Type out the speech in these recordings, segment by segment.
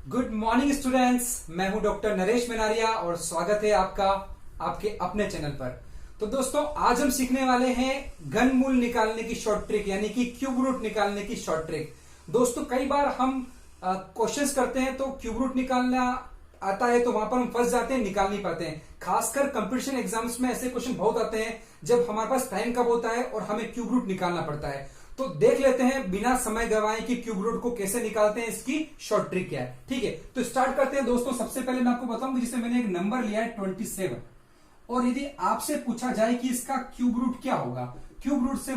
Good morning students. मैं हूं doctor Naresh Menaria और स्वागत है आपका आपके अपने चैनल पर। तो दोस्तों, आज हम सीखने वाले हैं घनमूल निकालने की शॉर्ट ट्रिक, यानी कि क्यूब रूट निकालने की शॉर्ट ट्रिक। दोस्तों, कई बार हम क्वेश्चंस करते हैं तो क्यूब रूट निकालना आता है तो वहां पर हम फंस जाते हैं, निकाल नहीं पाते हैं। खासकर कंपटीशन एग्जाम्स में ऐसे क्वेश्चन बहुत आते हैं जब हमारे पास टाइम कम होता है और हमें क्यूब रूट निकालना पड़ता है। तो देख लेते हैं बिना समय गवाए कि क्यूब रूट को कैसे निकालते हैं, इसकी शॉर्ट ट्रिक क्या है। ठीक है, तो स्टार्ट करते हैं दोस्तों। सबसे पहले मैं आपको बताऊंगा, जिसे मैंने एक नंबर लिया है 27, और यदि आपसे पूछा जाए कि इसका क्यूब रूट क्या होगा, क्यूब रूट से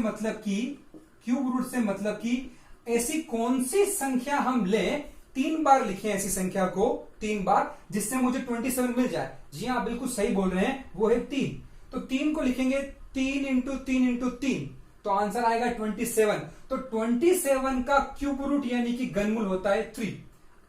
मतलब कि ऐसी कौन सी संख्या हम लें, 3 बार लिखें ऐसी संख्या को 3 बार, जिससे मुझे 27 मिल जाए। जी हाँ, बिल्कुल सही बोल रहे हैं, वो है 3। तो 3 को लिखेंगे 3 इंटू 3 इंटू 3, तो आंसर आएगा 27। तो 27 का क्यूब रूट यानी कि घनमूल होता है 3।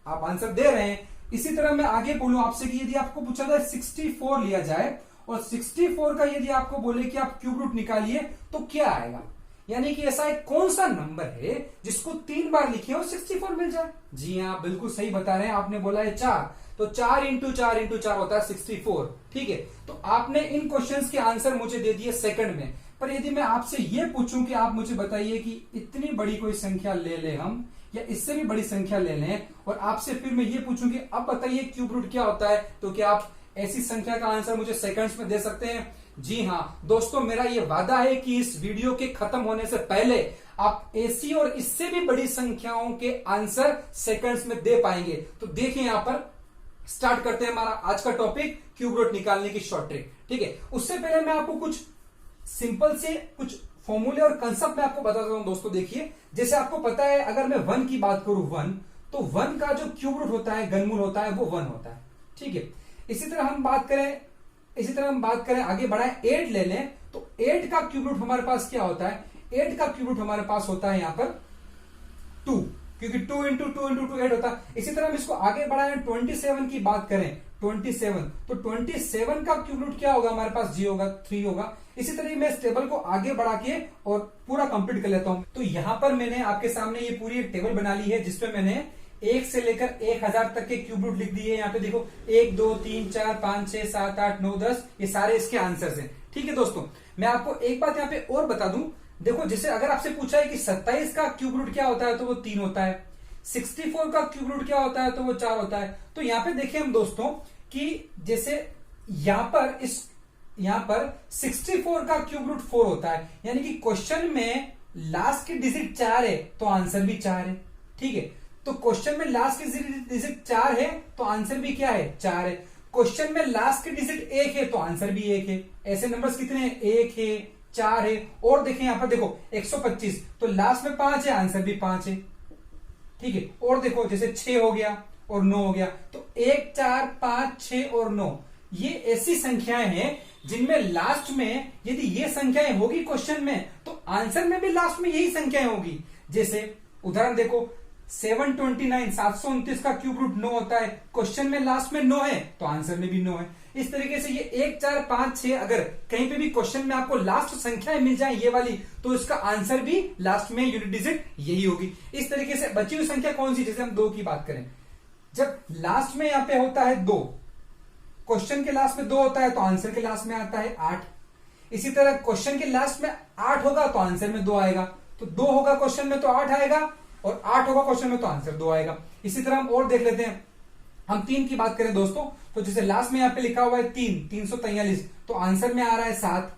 आप आंसर दे रहे हैं। इसी तरह मैं आगे बोलूं आपसे कि यदि आपको पूछा जाए 64 लिया जाए और 64 का यदि आपको बोले कि आप क्यूब रूट निकालिए तो क्या आएगा, यानी कि ऐसा एक कौन सा नंबर है जिसको 3 बार लिखे और 64 मिल जाए। जी हाँ, बिल्कुल सही बता रहे हैं, आपने बोला है 4। तो 4 इंटू 4 इंटू 4 होता है 64। ठीक है, तो आपने इन क्वेश्चंस के आंसर मुझे दे दिए सेकंड में। पर यदि मैं आपसे यह पूछूं कि आप मुझे बताइए कि इतनी बड़ी कोई संख्या ले लें हम, या इससे भी बड़ी संख्या ले लें, और आपसे फिर मैं ये पूछूं कि अब बताइए क्यूब रूट क्या होता है, तो क्या आप ऐसी संख्या का आंसर मुझे सेकंड्स में दे सकते हैं? जी हाँ दोस्तों, मेरा ये वादा है कि इस वीडियो के खत्म होने से पहले आप ऐसी और इससे भी बड़ी संख्याओं के आंसर सेकंड्स में दे पाएंगे। तो देखिए, यहां पर स्टार्ट करते हैं हमारा आज का टॉपिक, क्यूब रूट निकालने की शॉर्ट ट्रिक। ठीक है, उससे पहले मैं आपको कुछ सिंपल से कुछ फॉर्मूले और कंसेप्ट मैं आपको बताता हूं। दोस्तों देखिए, जैसे आपको पता है, अगर मैं 1 की बात करूं 1, तो 1 का जो क्यूब रूट होता है, घनमूल होता है, वो 1 होता है। ठीक है, इसी तरह हम बात करें आगे बढ़ाएं, 8 ले लें तो 8 का क्यूब रूट हमारे पास क्या होता है? 8 का क्यूब रूट हमारे पास होता है यहां पर 2, क्योंकि 2 इंटू 2 इंटू 2 8 होता है। इसी तरह हम इसको आगे बढ़ाएं, 27 की बात करें, 27, तो 27 का क्यूब रूट क्या होगा हमारे पास? जी होगा, 3 होगा। इसी तरह मैं इस टेबल को आगे बढ़ा के और पूरा कंप्लीट कर लेता हूं। तो यहां पर मैंने आपके सामने ये पूरी एक टेबल बना ली है, जिसपे मैंने 1 से लेकर 1000 तक के क्यूब रूट लिख दिए। यहाँ पे देखो 1 2 3 4 5 6 7 8 9 10, ये सारे इसके आंसर्स हैं। ठीक है दोस्तों, मैं आपको एक बात यहाँ पे और बता दूं। देखो, जैसे अगर आपसे पूछा है कि 27 का क्यूब रूट क्या होता है, तो वो 3 होता है। 64 का क्यूब रूट क्या होता है, तो वो 4 होता है। तो यहाँ पे देखिए हम दोस्तों कि जैसे यहां पर 64 का क्यूब रूट 4 होता है, यानी कि क्वेश्चन में लास्ट की डिजिट 4 है तो आंसर भी 4 है। ठीक है, तो क्वेश्चन में लास्ट की डिजिट 4 है तो आंसर भी क्या है? 4 है। क्वेश्चन में लास्ट की डिजिट 1 है तो आंसर भी 1 है। ऐसे नंबर्स कितने हैं? 1 है, 4 है, और देखें यहां पर देखो 125, तो लास्ट में 5 है, आंसर भी 5 है। ठीक है, और देखो जैसे 6 हो गया और 9 हो गया, तो 1 4 5 6 और 9, ये ऐसी संख्याएं हैं जिनमें लास्ट में यदि ये संख्याएं होगी क्वेश्चन में, तो आंसर में भी लास्ट में यही संख्याएं होगी। जैसे उदाहरण देखो, 729 का क्यूब रूट 9 होता है, क्वेश्चन में लास्ट में 9 है तो आंसर में भी 9 है। इस तरीके से ये 1 4 5 6, अगर कहीं पे भी क्वेश्चन में आपको लास्ट संख्याएं मिल जाए ये वाली, तो इसका आंसर भी लास्ट में यूनिट डिजिट यही होगी। इस तरीके से बची हुई संख्या कौन सी? जैसे हम 2 की बात करें, जब लास्ट में यहां पे होता है 2, क्वेश्चन के लास्ट में 2 होता है तो आंसर के लास्ट में आता है 8। इसी तरह क्वेश्चन के लास्ट में 8 होगा तो आंसर में 2 आएगा, तो 2 होगा क्वेश्चन में तो 8 आएगा, और 8 होगा क्वेश्चन में तो आंसर 2 आएगा। इसी तरह हम और देख लेते हैं, हम 3 की बात करें दोस्तों, तो जैसे लास्ट में यहां पे लिखा हुआ है 343, तो आंसर में आ रहा है 7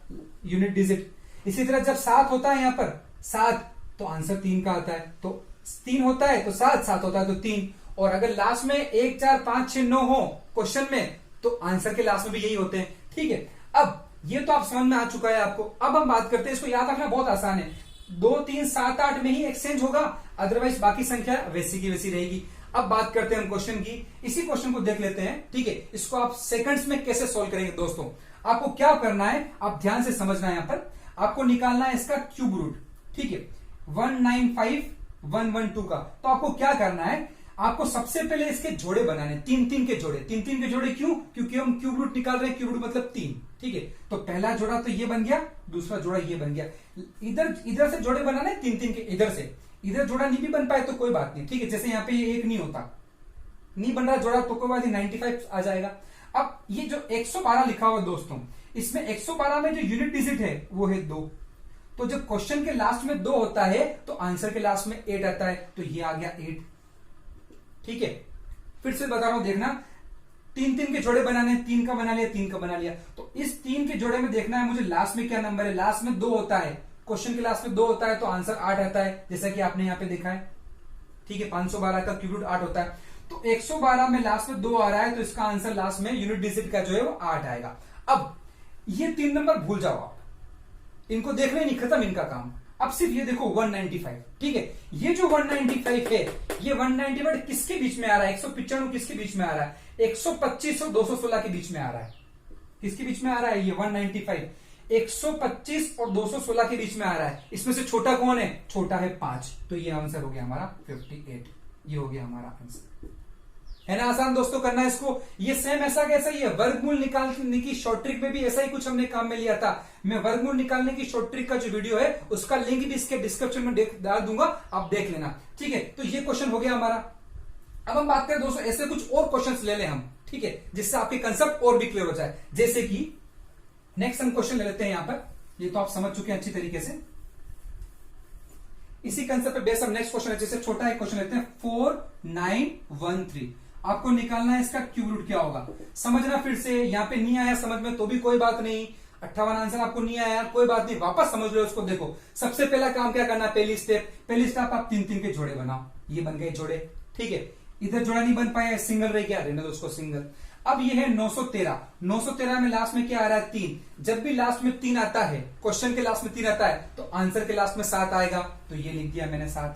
यूनिट डिजिट। इसी तरह जब 7 होता है यहां पर 7, तो आंसर 3 का आता है, तो 3 होता है तो 7, 7 होता है तो 3। और अगर लास्ट में 1 4 5 6 9 हो क्वेश्चन में, तो आंसर के लास्ट में भी यही होते हैं। ठीक है, अब ये तो आप समझ में आ चुका है आपको। अब हम बात करते हैं, इसको याद रखना बहुत आसान है, 2 3 7 8 में ही एक्सचेंज होगा, अदरवाइज बाकी संख्या वैसी की वैसी रहेगी। अब बात करते हैं हम क्वेश्चन की, इसी क्वेश्चन को देख लेते हैं। ठीक है, इसको आप सेकंड्स में कैसे सोल्व करेंगे दोस्तों? आपको क्या करना है, आप ध्यान से समझना है। यहां पर आपको निकालना है इसका क्यूब रूट। ठीक है, 195112 का। तो आपको क्या करना है, आपको सबसे पहले इसके जोड़े बनाने, 3 के जोड़े। 3 के जोड़े क्यों? क्योंकि हम क्यूब रूट निकाल रहे हैं, क्यूब रूट मतलब 3। ठीक है, तो पहला जोड़ा तो ये बन गया, दूसरा जोड़ा ये बन गया। इधर से जोड़े बनाने 3 के, इधर से। इधर जोड़ा नहीं भी बन पाए तो कोई बात नहीं। ठीक है, जैसे यहां पे ये 1 नहीं होता, नहीं बन रहा जोड़ा तो कोई बात नहीं, 95 आ जाएगा। अब ये जो 112 लिखा हुआ दोस्तों, इसमें 112 में जो यूनिट डिजिट है वो है 2। तो जब क्वेश्चन के लास्ट में 2 होता है तो आंसर के लास्ट में 8 आता है, तो ये आ गया 8। ठीक है, फिर से बता रहा हूं, देखना 3 के जोड़े बनाने, 3 का बना लिया, 3 का बना लिया। तो इस 3 के जोड़े में देखना है मुझे लास्ट में क्या नंबर है। लास्ट में 2 होता है, क्वेश्चन के लास्ट में 2 होता है तो आंसर 8 आता है, जैसा कि आपने यहां पे देखा है। ठीक है, 512 का क्यूब रूट 8 होता है। तो 112 में लास्ट में 2 आ रहा है तो इसका आंसर लास्ट में यूनिट डिजिट का जो है वो 8 आएगा। अब ये 3 नंबर भूल जाओ आप, इनको देखना ही नहीं, खत्म इनका काम। अब सिर्फ ये देखो 195। ठीक है, ये जो 195 है, ये 195 किसके बीच में आ रहा है? 195 किसके बीच में आ रहा है? 125 और 216 के बीच में आ रहा है। किसके बीच में आ रहा है ये 195? 125 और 216 के बीच में आ रहा है। इसमें से छोटा कौन है? छोटा है 5। तो ये आंसर हो गया हमारा 58। ये हो गया हमारा आंसर, है ना। आसान दोस्तों करना है इसको। ये सेम ऐसा कैसा ही है, वर्गमूल निकालने की शॉर्ट ट्रिक में भी ऐसा ही कुछ हमने काम में लिया था। मैं वर्गमूल निकालने की शॉर्ट ट्रिक का जो वीडियो है उसका लिंक भी इसके डिस्क्रिप्शन में डाल दूंगा, आप देख लेना। ठीक है, तो ये क्वेश्चन हो गया हमारा। अब हम बात करें दोस्तों, ऐसे कुछ और क्वेश्चंस ले लें हम, ठीक है, जिससे आपके कंसेप्ट और भी क्लियर हो जाए। जैसे कि नेक्स्ट हम क्वेश्चन ले लेते हैं यहां पर, ये तो आप समझ चुके हैं अच्छी तरीके से। इसी कंसेप्ट पे बेस हम नेक्स्ट क्वेश्चन है, जैसे छोटा एक क्वेश्चन लेते हैं 4913। आपको निकालना है इसका क्यूब रूट क्या होगा। समझना फिर से, यहां पे नहीं आया समझ में तो भी कोई बात नहीं, 58 आंसर आपको नहीं आया कोई बात नहीं, वापस समझ लो उसको। देखो सबसे पहला काम क्या करना है, पहली स्टेप आप 3 के जोड़े बनाओ। ये बन गए जोड़े, ठीक है। इधर जोड़ा नहीं बन पाया, सिंगल रह गया, रहने दो उसको सिंगल। अब ये है 913। 913 में लास्ट में क्या आ रहा है? 3। जब भी लास्ट में 3 आता है, क्वेश्चन के लास्ट में 3 आता है तो आंसर के लास्ट में 7 आएगा। तो ये लिख दिया मैंने, 7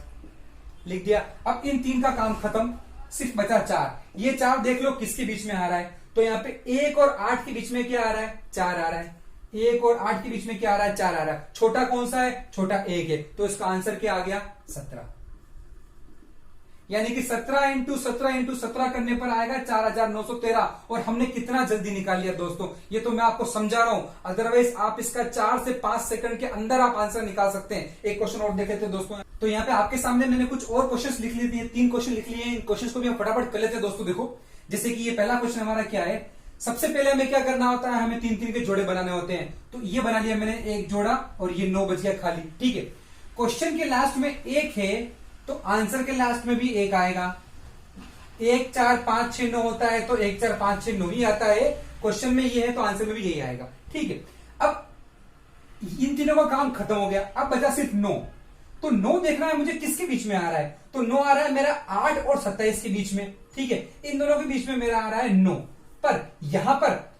लिख दिया। अब इन 3 का काम खत्म, सिर्फ बचा 4। ये 4 देख लो किसके बीच में आ रहा है, तो यहाँ पे 1 और 8 के बीच में क्या आ रहा है? 4 आ रहा है। 1 और 8 के बीच में क्या आ रहा है? 4 आ रहा है। छोटा कौन सा है? छोटा 1 है, तो इसका आंसर क्या आ गया? 17। यानी कि 17 इंटू 17 करने पर आएगा 4913। और हमने कितना जल्दी निकाल लिया दोस्तों, ये तो मैं आपको समझा रहा हूं, अदरवाइज आप इसका 4 से 5 सेकंड के अंदर आप आंसर निकाल सकते हैं। एक क्वेश्चन और देख लेते हैं दोस्तों। तो यहाँ पे आपके सामने मैंने कुछ और क्वेश्चंस लिख लिए दिए, 3 क्वेश्चन लिख लिए हैं। इन क्वेश्चंस को भी हम फटाफट कर लेते हैं दोस्तों। देखो जैसे कि ये पहला क्वेश्चन हमारा क्या है, सबसे पहले हमें क्या करना होता है, हमें 3 के जोड़े बनाने होते हैं। तो ये बना लिया मैंने एक जोड़ा और ये 9 बच गया खाली, ठीक है। क्वेश्चन के लास्ट में 1 है तो आंसर के लास्ट में भी 1 आएगा। 1 4 5 6 9 होता है तो 1 4 5 6 9 ही आता है। क्वेश्चन में ये है तो आंसर में भी यही आएगा, ठीक है। अब इन तीनों का काम खत्म हो गया, अब बचा सिर्फ 9। तो 9 देखना है मुझे किसके बीच में आ रहा है, तो 9 आ रहा है मेरा 8 और 27 के बीच में, ठीक है। इन दोनों के बीच में मेरा आ रहा है 9। पर यहां पर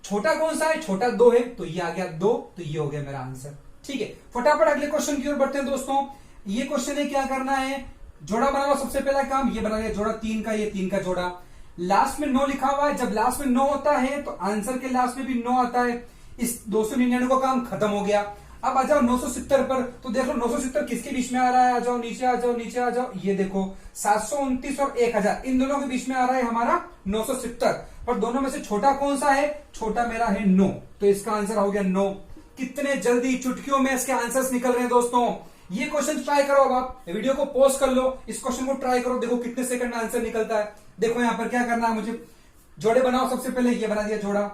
छोटा कौन सा है? छोटा 2 है, तो ये आ गया 2, तो ये हो गया मेरा आंसर, ठीक है। फटाफट अगले क्वेश्चन की ओर बढ़ते हैं दोस्तों। ये क्वेश्चन है क्या करना है, जोड़ा बना लो। सबसे पहला काम ये बना लिया जोड़ा 3 का, ये 3 का जोड़ा। लास्ट में 9 लिखा हुआ है, जब लास्ट में 9 होता है तो आंसर के लास्ट में भी 9 आता है। इस 299 का काम खत्म हो गया। अब आ जाओ 970 पर, तो देख लो 970 किसके बीच में आ रहा है, आ जाओ नीचे, आ जाओ नीचे, आ जाओ। ये देखो 729 और 1000 इन दोनों के बीच में आ रहा है हमारा 970। पर दोनों में से छोटा कौन सा है? छोटा मेरा है 9, तो इसका आंसर हो गया 9। कितने जल्दी चुटकियों में इसके आंसर्स निकल रहे हैं दोस्तों। ये क्वेश्चन ट्राई करो, अब आप वीडियो को पॉज कर लो, इस क्वेश्चन को ट्राई करो, देखो कितने सेकंड में आंसर निकलता है। देखो यहां पर क्या करना है मुझे, जोड़े बनाओ। सबसे पहले ये बना दिया जोड़ा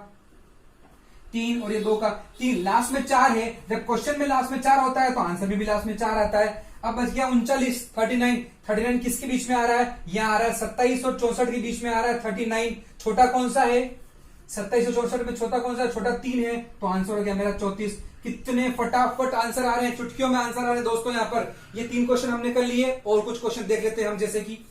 3 और ये 2 का। 3 लास्ट में 4 है, जब क्वेश्चन में लास्ट में 4 होता है तो आंसर में भी लास्ट में 4 आता है। अब बच गया 39, 39 किसके बीच में आ रहा है? यहां आ रहा है 27 और 64 के बीच में आ रहा है 39। छोटा कौन सा है? 27 और 64 में छोटा कौन सा है? छोटा 3 है, तो आंसर हो गया मेरा 34। कितने फटाफट आंसर आ रहे हैं, चुटकियों में आंसर आ रहे हैं दोस्तों। यहां पर ये 3 क्वेश्चन हमने कर लिए, और कुछ क्वेश्चन देख लेते हैं हम। जैसे कि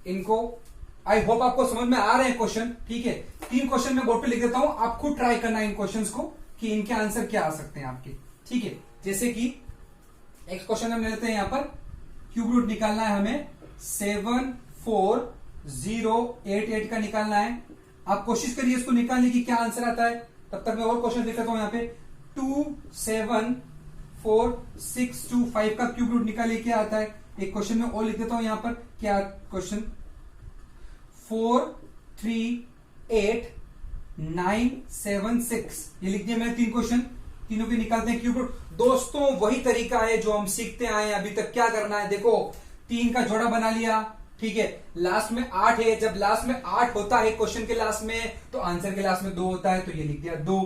इनको आई होप आपको समझ में आ रहे हैं क्वेश्चन, ठीक है। 3 क्वेश्चन मैं बोर्ड पे लिख देता हूं, आप खुद ट्राई करना इन क्वेश्चंस को कि इनके आंसर क्या आ सकते हैं आपके, ठीक है। जैसे कि एक क्वेश्चन हम लेते हैं यहां पर, क्यूब रूट निकालना है हमें, 74088 का निकालना है। आप कोशिश करिए इसको निकालने की, क्या आंसर आता है। तब तक मैं और क्वेश्चन लिख लेता हूं यहाँ पे। 274625 का क्यूब रूट निकालिए, क्या आता है। एक क्वेश्चन में और लिख देता हूं यहाँ पर, क्या क्वेश्चन 438976, ये लिख दिया मैंने 3 क्वेश्चन। तीनों के निकालते हैं क्यूब रूट। दोस्तों वही तरीका है जो हम सीखते आए हैं अभी तक। क्या करना है, देखो 3 का जोड़ा बना लिया, ठीक है, लास्ट में 8 है, जब लास्ट में 8 होता है क्वेश्चन के लास्ट में तो आंसर के लास्ट में 2 होता है, तो ये लिख दिया 2।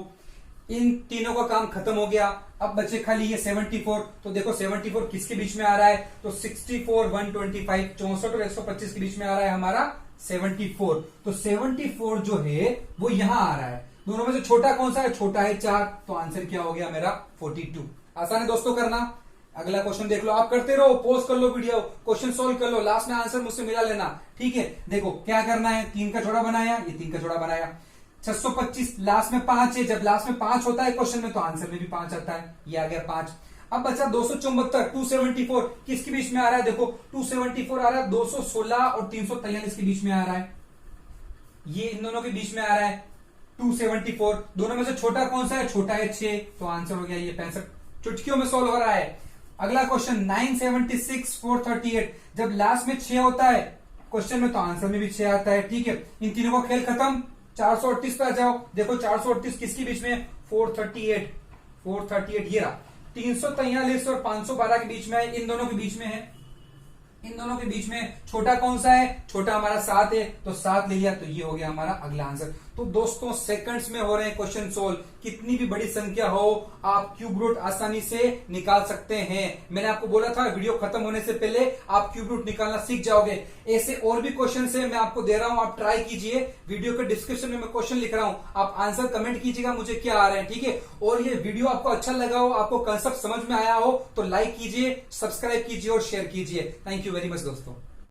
इन तीनों का काम खत्म हो गया। अब बचे खाली ये 74। तो देखो 74 किसके बीच में आ रहा है, तो 64, 125, 64 और 125 के बीच में आ रहा है हमारा 74। तो 74 जो है वो यहां आ रहा है। दोनों में से छोटा कौन सा है, छोटा है 4, तो आंसर क्या हो गया मेरा 42। आसान है दोस्तों करना। अगला क्वेश्चन देख लो, आप करते रहो, पॉज कर लो वीडियो, क्वेश्चन सोल्व कर लो, लास्ट में आंसर मुझसे मिला लेना, ठीक है। देखो क्या करना है, 3 का छोड़ा बनाया, ये 3 का छोड़ा बनाया, 625, लास्ट में 5 है, जब लास्ट में 5 होता है क्वेश्चन में तो आंसर में भी 5 आता है, ये आ गया 5। अब बचा 274, 274 किसके बीच में आ रहा है, देखो 274 आ रहा है 216 और 343 के बीच में आ रहा है, ये इन दोनों के बीच में आ रहा है 274। दोनों में से छोटा कौन सा है, छोटा है 6, तो आंसर हो गया ये 65। चुटकियों में सॉल्व हो रहा है। अगला क्वेश्चन 976, 438, जब लास्ट में 6 होता है क्वेश्चन में तो आंसर में भी 6 आता है, ठीक है। इन तीनों का खेल खत्म, 438 पे आ जाओ। देखो 438 किसके बीच में, 438, 438 ये रहा, 343 और 512 के बीच में है, इन दोनों के बीच में है। इन दोनों के बीच में छोटा कौन सा है, छोटा हमारा 7 है, तो 7 ले लिया, तो ये हो गया हमारा अगला आंसर। तो दोस्तों सेकंड्स में हो रहे हैं क्वेश्चन सोल्व, कितनी भी बड़ी संख्या हो आप क्यूब रूट आसानी से निकाल सकते हैं। मैंने आपको बोला था वीडियो खत्म होने से पहले आप क्यूब रूट निकालना सीख जाओगे। ऐसे और भी क्वेश्चन है मैं आपको दे रहा हूं, आप ट्राई कीजिए। वीडियो के डिस्क्रिप्शन में मैं क्वेश्चन लिख रहा हूं, आप आंसर कमेंट कीजिएगा मुझे क्या आ रहे हैं, ठीक है। और ये वीडियो आपको अच्छा लगा हो, आपको कंसेप्ट समझ में आया हो तो लाइक कीजिए, सब्सक्राइब कीजिए और शेयर कीजिए। थैंक यू वेरी मच दोस्तों।